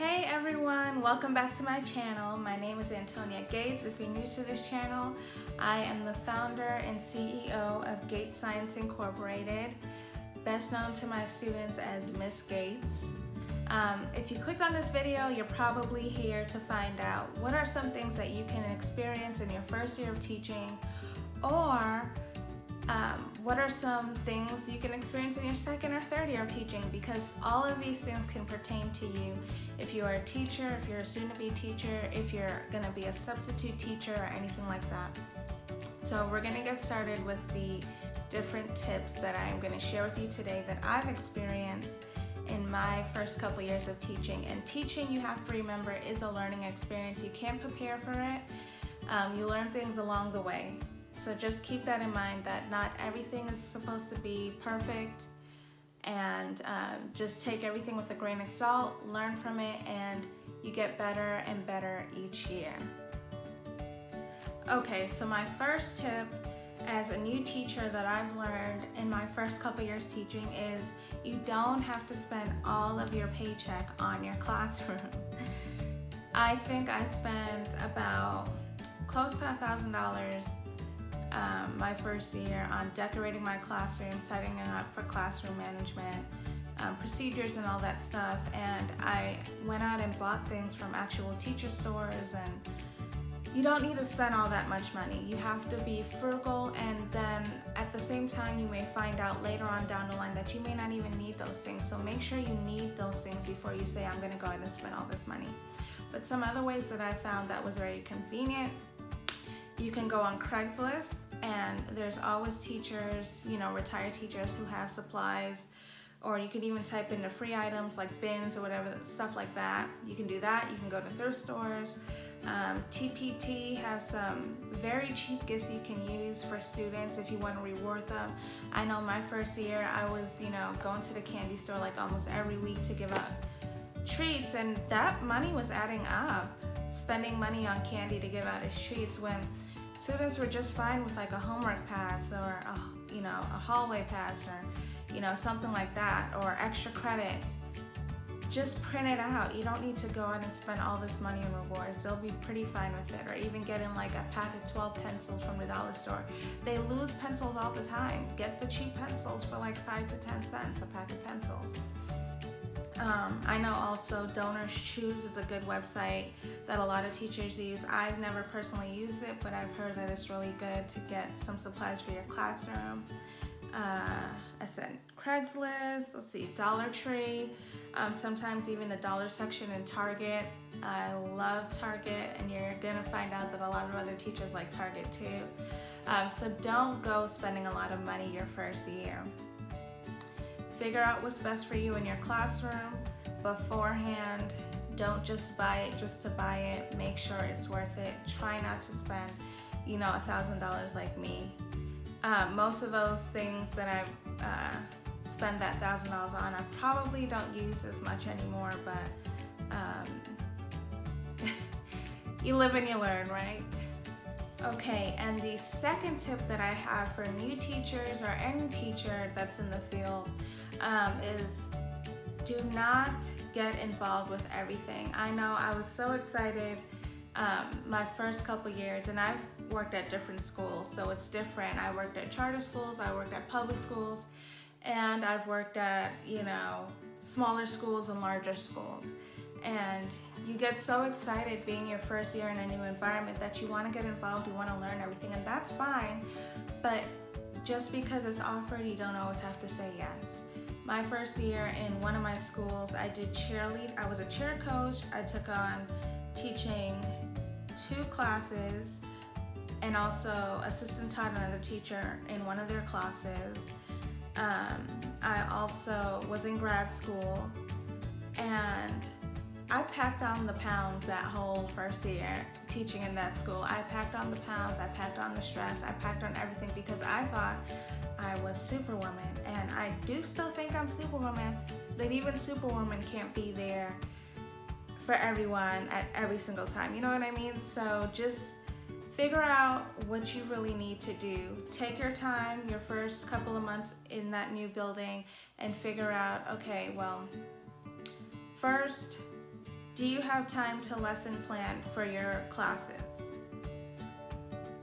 Hey everyone, welcome back to my channel. My name is Antonia Gates. If you're new to this channel, I am the founder and CEO of Gates Science Incorporated, best known to my students as Miss Gates. If you clicked on this video, you're probably here to find out what are some things that you can experience in your first year of teaching, or what are some things you can experience in your second or third year of teaching, because all of these things can pertain to you if you are a teacher, if you're a soon-to-be teacher, if you're going to be a substitute teacher or anything like that. So we're going to get started with the different tips that I'm going to share with you today that I've experienced in my first couple years of teaching. And teaching, you have to remember, is a learning experience. You can't prepare for it. You learn things along the way. So just keep that in mind, that not everything is supposed to be perfect, and just take everything with a grain of salt, learn from it, and you get better and better each year. Okay, so my first tip as a new teacher that I've learned in my first couple years teaching is you don't have to spend all of your paycheck on your classroom. I think I spent about close to $1,000 my first year on decorating my classroom, setting it up for classroom management, procedures and all that stuff. And I went out and bought things from actual teacher stores, and you don't need to spend all that much money. You have to be frugal, and then at the same time you may find out later on down the line that you may not even need those things. So make sure you need those things before you say, I'm going to go ahead and spend all this money. But some other ways that I found that was very convenient: you can go on Craigslist, and there's always teachers, retired teachers who have supplies, or you can even type in the free items like bins or whatever, stuff like that. You can do that. You can go to thrift stores. TPT has some very cheap gifts you can use for students if you want to reward them. I know my first year I was, going to the candy store like almost every week to give out treats, and that money was adding up. Spending money on candy to give out as treats when students were just fine with like a homework pass, or a hallway pass, or something like that, or extra credit. Just print it out. You don't need to go out and spend all this money on rewards. They'll be pretty fine with it. Or even getting like a pack of 12 pencils from the dollar store. They lose pencils all the time. Get the cheap pencils for like 5 to 10 cents a pack of pencils. I know also Donors Choose is a good website that a lot of teachers use. I've never personally used it, but I've heard that it's really good to get some supplies for your classroom. I said Craigslist, let's see, Dollar Tree, sometimes even the dollar section in Target. I love Target, and you're gonna find out that a lot of other teachers like Target too. So don't go spending a lot of money your first year. Figure out what's best for you in your classroom beforehand. Don't just buy it just to buy it. Make sure it's worth it. Try not to spend, $1,000 like me. Most of those things that I spend that $1,000 on, I probably don't use as much anymore, but you live and you learn, right? Okay, and the second tip that I have for new teachers or any teacher that's in the field is do not get involved with everything. I know I was so excited my first couple years, and I've worked at different schools, so it's different. I worked at charter schools, I worked at public schools, and I've worked at, smaller schools and larger schools. And you get so excited being your first year in a new environment that you want to get involved, you want to learn everything, and that's fine. But just because it's offered, you don't always have to say yes. My first year in one of my schools, I did cheerlead. I was a cheer coach. I took on teaching 2 classes, and also assistant taught another teacher in one of their classes. I also was in grad school, and I packed on the pounds that whole first year teaching in that school. I packed on the pounds, I packed on the stress, I packed on everything because I thought I was Superwoman, and I do still think I'm Superwoman, but even Superwoman can't be there for everyone at every single time, you know what I mean? So just figure out what you really need to do. Take your time, your first couple of months in that new building, and figure out, okay, well, first, Do you have time to lesson plan for your classes?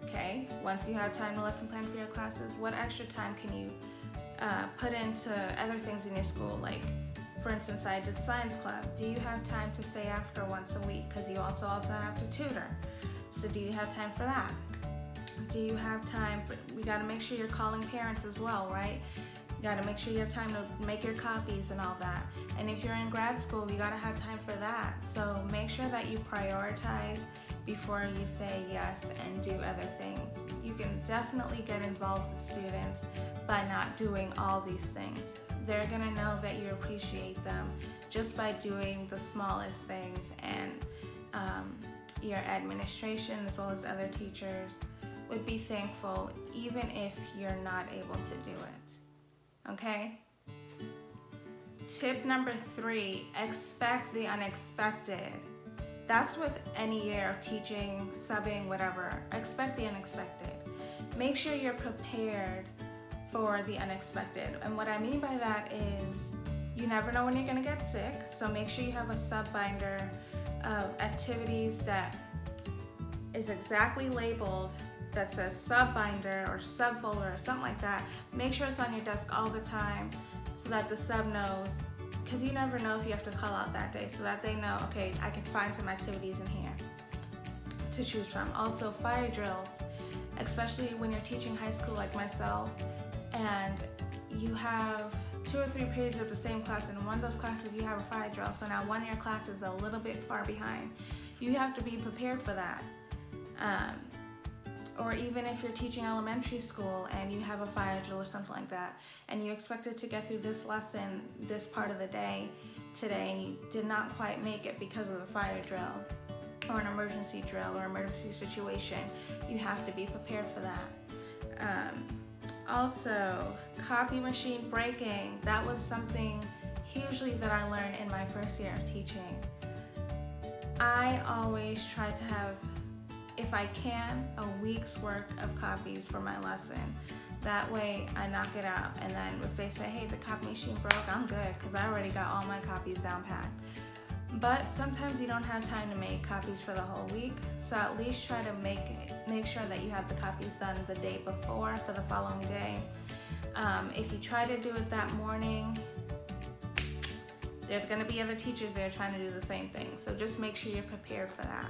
Okay, once you have time to lesson plan for your classes, what extra time can you put into other things in your school? Like, for instance, I did science club. Do you have time to stay after once a week? Because you also have to tutor. So do you have time for that? Do you have time we got to make sure you're calling parents as well, right? You got to make sure you have time to make your copies and all that. And if you're in grad school, you got to have time for that. So make sure that you prioritize before you say yes and do other things. You can definitely get involved with students by not doing all these things. They're gonna know that you appreciate them just by doing the smallest things, and your administration as well as other teachers would be thankful even if you're not able to do it. Okay? Tip number 3, expect the unexpected. That's with any year of teaching, subbing, whatever. Expect the unexpected. Make sure you're prepared for the unexpected. And what I mean by that is you never know when you're gonna get sick, so make sure you have a sub binder of activities that is exactly labeled, that says sub binder or sub folder or something like that. Make sure it's on your desk all the time so that the sub knows, because you never know if you have to call out that day, so that they know, okay, I can find some activities in here to choose from. Also, fire drills, especially when you're teaching high school like myself, and you have 2 or 3 periods of the same class, and in one of those classes you have a fire drill, so now one of your classes is a little bit far behind. You have to be prepared for that. Or even if you're teaching elementary school and you have a fire drill or something like that, and you expected to get through this lesson, this part of the day today, and you did not quite make it because of the fire drill or an emergency drill or emergency situation, you have to be prepared for that. Also, copy machine breaking. That was something hugely that I learned in my first year of teaching. I always try to have, if I can, a week's worth of copies for my lesson. That way I knock it out, and then if they say, hey, the copy machine broke, I'm good, because I already got all my copies down pat. But sometimes you don't have time to make copies for the whole week, so at least try to make sure that you have the copies done the day before for the following day. If you try to do it that morning, there's going to be other teachers there trying to do the same thing, so just make sure you're prepared for that.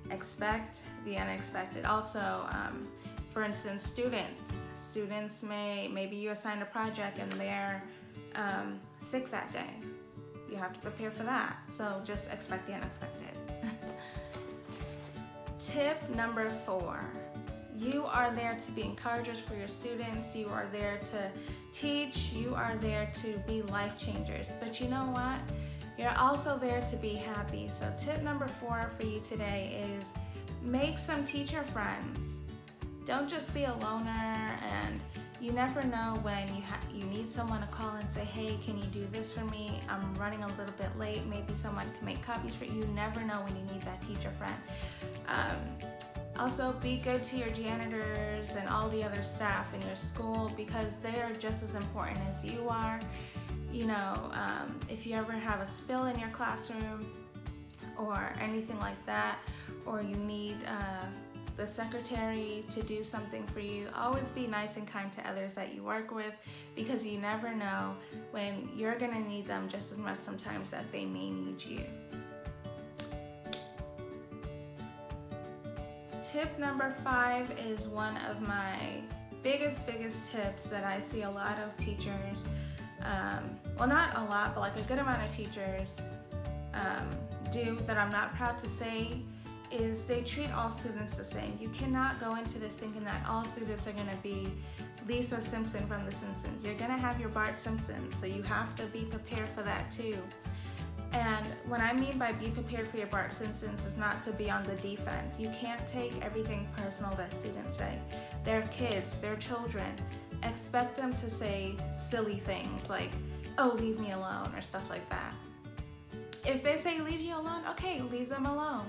Expect the unexpected. Also, for instance, students maybe you assigned a project and they're sick that day. You have to prepare for that, so just expect the unexpected. Tip number 4, you are there to be encouragers for your students, you are there to teach, you are there to be life changers, but you know what? You're also there to be happy. So tip number 4 for you today is make some teacher friends. Don't just be a loner, and you never know when you need someone to call and say, hey, can you do this for me? I'm running a little bit late. Maybe someone can make copies for you. You never know when you need that teacher friend. Also, be good to your janitors and all the other staff in your school, because they are just as important as you are. You know, if you ever have a spill in your classroom or anything like that, or you need the secretary to do something for you, always be nice and kind to others that you work with, because you never know when you're gonna need them just as much sometimes that they may need you. Tip number 5 is one of my biggest tips that I see a lot of teachers, well, not a lot, but like a good amount of teachers do, that I'm not proud to say, is they treat all students the same. You cannot go into this thinking that all students are going to be Lisa Simpson from The Simpsons. You're going to have your Bart Simpson, so you have to be prepared for that too. And what I mean by be prepared for your Bart Simpsons is not to be on the defense. You can't take everything personal that students say. They're kids, they're children. Expect them to say silly things like, oh, leave me alone, or stuff like that. If they say leave you alone, okay, leave them alone.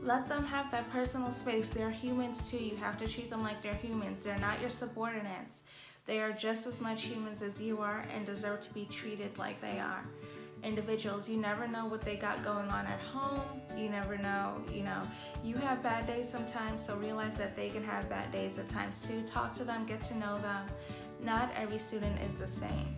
Let them have that personal space. They're humans too. You have to treat them like they're humans. They're not your subordinates. They are just as much humans as you are and deserve to be treated like they are. individuals. You never know what they got going on at home. You never know, you have bad days sometimes, so realize that they can have bad days at times too. Talk to them, get to know them. Not every student is the same.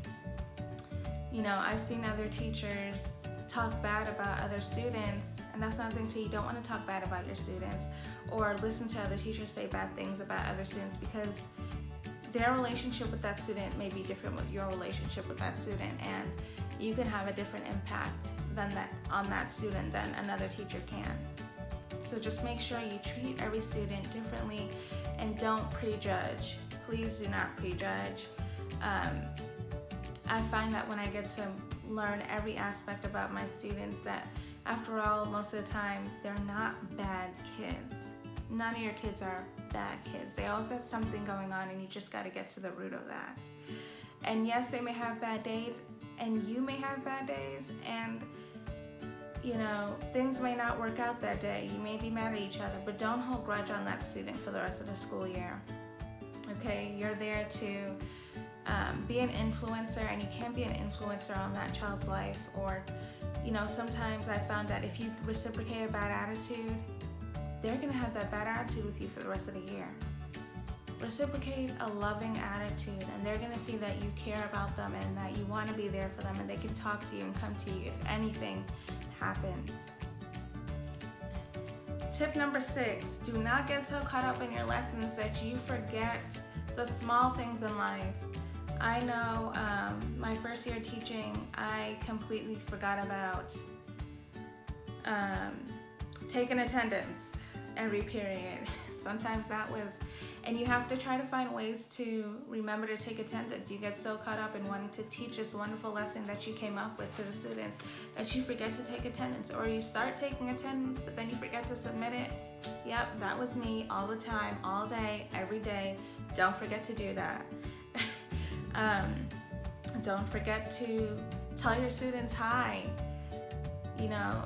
I've seen other teachers talk bad about other students, and that's another thing too. You don't want to talk bad about your students or listen to other teachers say bad things about other students, because their relationship with that student may be different with your relationship with that student, and you can have a different impact on that student than another teacher can. So just make sure you treat every student differently and don't prejudge. Please do not prejudge. I find that when I get to learn every aspect about my students, that after all, most of the time, they're not bad kids. None of your kids are bad kids. They always got something going on, and you just got to get to the root of that. And yes, they may have bad days, and you may have bad days, and things may not work out that day. You may be mad at each other, but don't hold grudge on that student for the rest of the school year. Okay, you're there to be an influencer, and you can be an influencer on that child's life. Or, sometimes I found that if you reciprocate a bad attitude, they're gonna have that bad attitude with you for the rest of the year. Reciprocate a loving attitude, and they're gonna see that you care about them and that you wanna be there for them, and they can talk to you and come to you if anything happens. Tip number 6, do not get so caught up in your lessons that you forget the small things in life. I know my first year teaching, I completely forgot about taking attendance every period. Sometimes that was, and you have to try to find ways to remember to take attendance. You get so caught up in wanting to teach this wonderful lesson that you came up with to the students that you forget to take attendance, or you start taking attendance but then you forget to submit it. Yep, that was me all the time, all day, every day. Don't forget to do that. Don't forget to tell your students hi.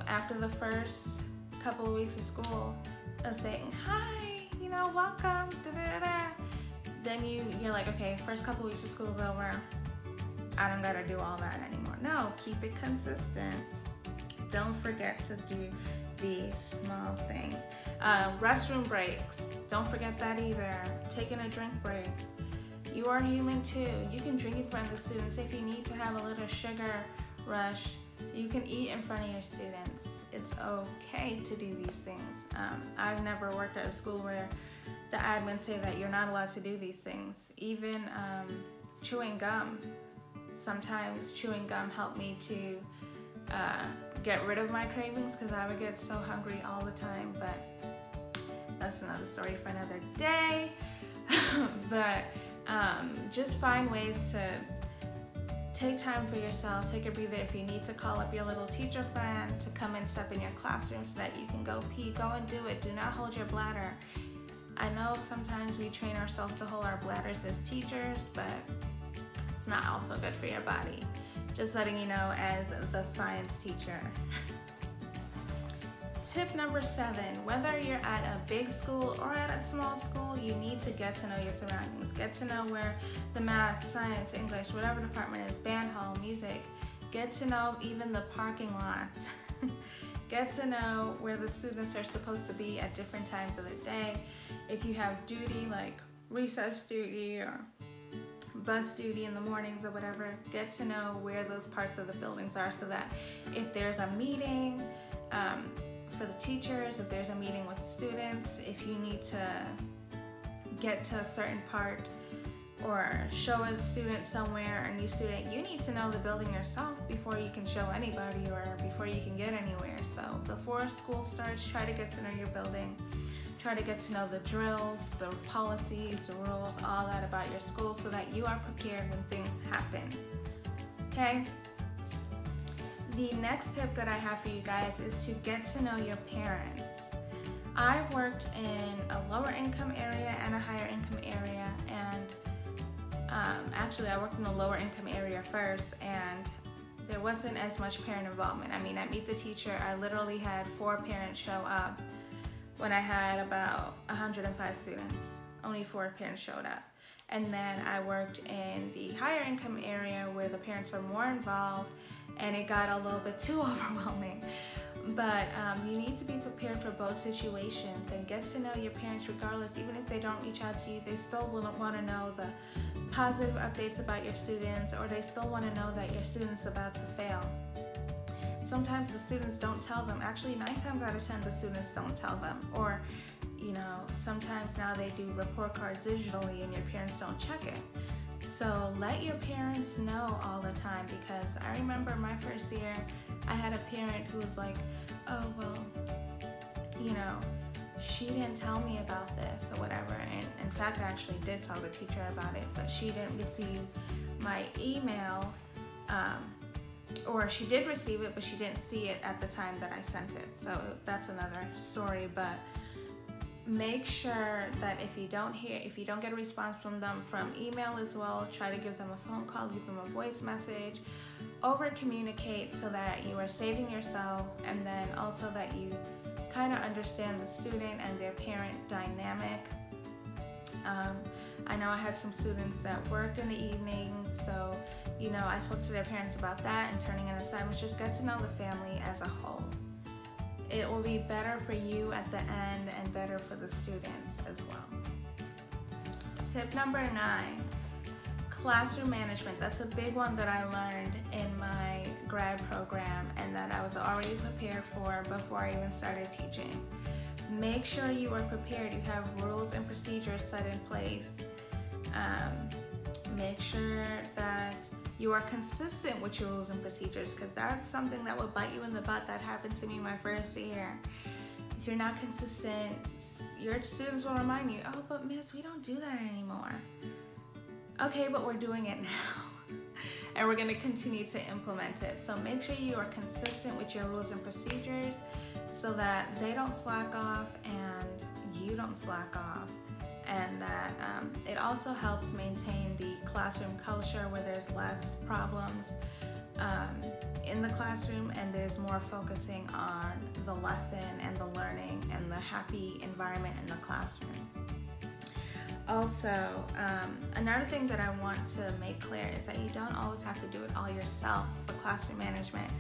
After the first couple of weeks of school, saying hi, welcome, then you're like, okay, first couple of weeks of school is over, I don't gotta do all that anymore. No, keep it consistent. Don't forget to do these small things. Restroom breaks, don't forget that either. Taking a drink break. You are human too. You can drink in front of the students. If you need to have a little sugar rush, you can eat in front of your students. It's okay to do these things. I've never worked at a school where the admins say that you're not allowed to do these things. Even chewing gum. Sometimes chewing gum helped me to get rid of my cravings, because I would get so hungry all the time, but that's another story for another day. But just find ways to take time for yourself, take a breather. If you need to call up your little teacher friend to come and step in your classroom so that you can go pee, go and do it. Do not hold your bladder. I know sometimes we train ourselves to hold our bladders as teachers, but it's not also good for your body. Just letting you know as the science teacher. Tip number 7, whether you're at a big school or at a small school, you need to get to know your surroundings. Get to know where the math, science, English, whatever department is, band hall, music. Get to know even the parking lot. Get to know where the students are supposed to be at different times of the day. If you have duty like recess duty or bus duty in the mornings or whatever, get to know where those parts of the buildings are, so that if there's a meeting, for the teachers, if there's a meeting with students, if you need to get to a certain part or show a student somewhere, a new student, you need to know the building yourself before you can show anybody or before you can get anywhere. So before school starts, try to get to know your building. Try to get to know the drills, the policies, the rules, all that about your school, so that you are prepared when things happen. Okay? The next tip that I have for you guys is to get to know your parents. I've worked in a lower income area and a higher income area, and actually I worked in the lower income area first, and there wasn't as much parent involvement. I mean, at Meet the Teacher, I literally had 4 parents show up when I had about 105 students. Only 4 parents showed up. And then I worked in the higher income area where the parents were more involved, and it got a little bit too overwhelming. But you need to be prepared for both situations and get to know your parents regardless. Even if they don't reach out to you, they still will want to know the positive updates about your students, or they still want to know that your student's about to fail. Sometimes the students don't tell them. Actually, 9 times out of 10, the students don't tell them. Or, sometimes now they do report cards digitally and your parents don't check it. So let your parents know all the time, because I remember my first year, I had a parent who was like, oh, well, she didn't tell me about this or whatever. And in fact, I actually did tell the teacher about it, but she didn't receive my email, or she did receive it, but she didn't see it at the time that I sent it. So that's another story. But make sure that if you don't get a response from them from email as well, try to give them a phone call, give them a voice message, over communicate so that you are saving yourself, and then also that you kind of understand the student and their parent dynamic. I know I had some students that worked in the evenings, so I spoke to their parents about that and turning in assignments. Just get to know the family as a whole. It will be better for you at the end and better for the students as well. Tip number 9, classroom management. That's a big one that I learned in my grad program and that I was already prepared for before I even started teaching. Make sure you are prepared. You have rules and procedures set in place. Make sure that you are consistent with your rules and procedures, because that's something that will bite you in the butt. That happened to me my first year. If you're not consistent, your students will remind you, oh, but miss, we don't do that anymore. Okay, but we're doing it now. And we're going to continue to implement it. So make sure you are consistent with your rules and procedures so that they don't slack off and you don't slack off. And that it also helps maintain the classroom culture where there's less problems in the classroom and there's more focusing on the lesson and the learning and the happy environment in the classroom. Also, another thing that I want to make clear is that you don't always have to do it all yourself for classroom management.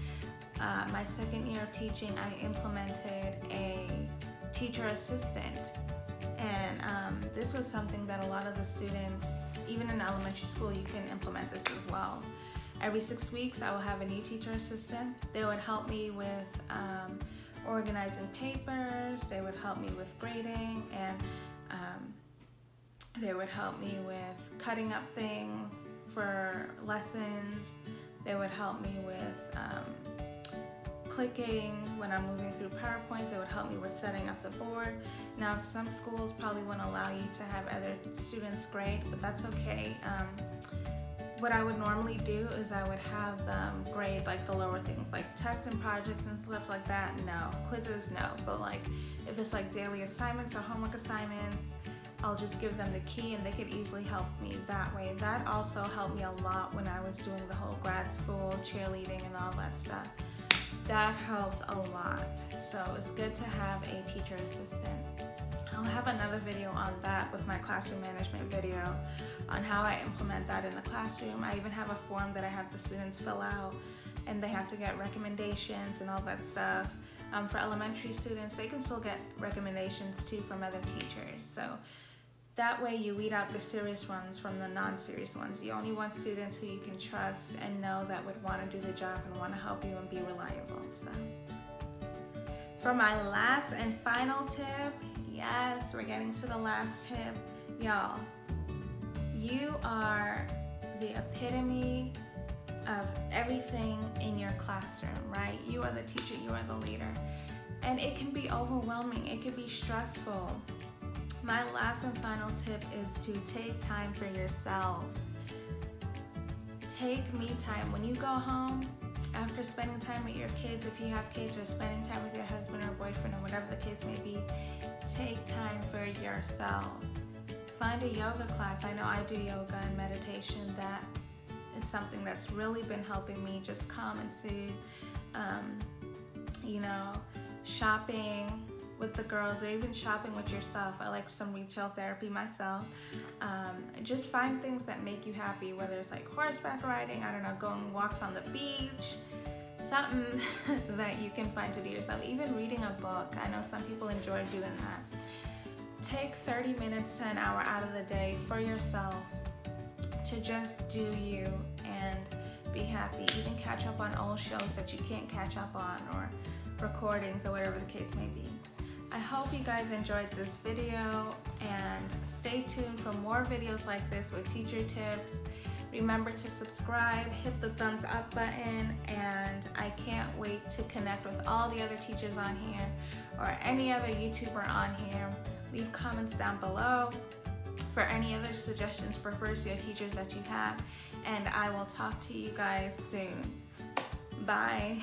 My second year of teaching, I implemented a teacher assistant. And this was something that a lot of the students, even in elementary school, you can implement this as well. Every 6 weeks, I will have a new teacher assistant. They would help me with organizing papers, they would help me with grading, and they would help me with cutting up things for lessons. They would help me with clicking when I'm moving through PowerPoints. They would help me with setting up the board. Now, some schools probably won't allow you to have other students grade, but that's okay. What I would normally do is I would have them grade like the lower things, like tests and projects and stuff like that. No. Quizzes, no. But like if it's like daily assignments or homework assignments, I'll just give them the key and they could easily help me that way. That also helped me a lot when I was doing the whole grad school cheerleading and all that stuff. That helped a lot. So it's good to have a teacher assistant. I'll have another video on that with my classroom management video on how I implement that in the classroom. I even have a form that I have the students fill out and they have to get recommendations and all that stuff. For elementary students, they can still get recommendations too from other teachers. So that way you weed out the serious ones from the non-serious ones. You only want students who you can trust and know that would want to do the job and want to help you and be reliable. So for my last and final tip, yes, we're getting to the last tip. Y'all, you are the epitome of everything in your classroom, right? You are the teacher, you are the leader. And it can be overwhelming, it can be stressful. My last and final tip is to take time for yourself. Take me time. When you go home, after spending time with your kids, if you have kids, or spending time with your husband or boyfriend or whatever the case may be, take time for yourself. Find a yoga class. I know I do yoga and meditation. That is something that's really been helping me just calm and soothe. Shopping with the girls, or even shopping with yourself. I like some retail therapy myself. Just find things that make you happy, whether it's like horseback riding, I don't know, going walks on the beach, something that you can find to do yourself. Even reading a book, I know some people enjoy doing that. Take 30 minutes to an hour out of the day for yourself to just do you and be happy. Even catch up on old shows that you can't catch up on, or recordings, or whatever the case may be. I hope you guys enjoyed this video, and stay tuned for more videos like this with teacher tips. Remember to subscribe, hit the thumbs up button, and I can't wait to connect with all the other teachers on here or any other YouTuber on here. Leave comments down below for any other suggestions for first year teachers that you have, and I will talk to you guys soon. Bye.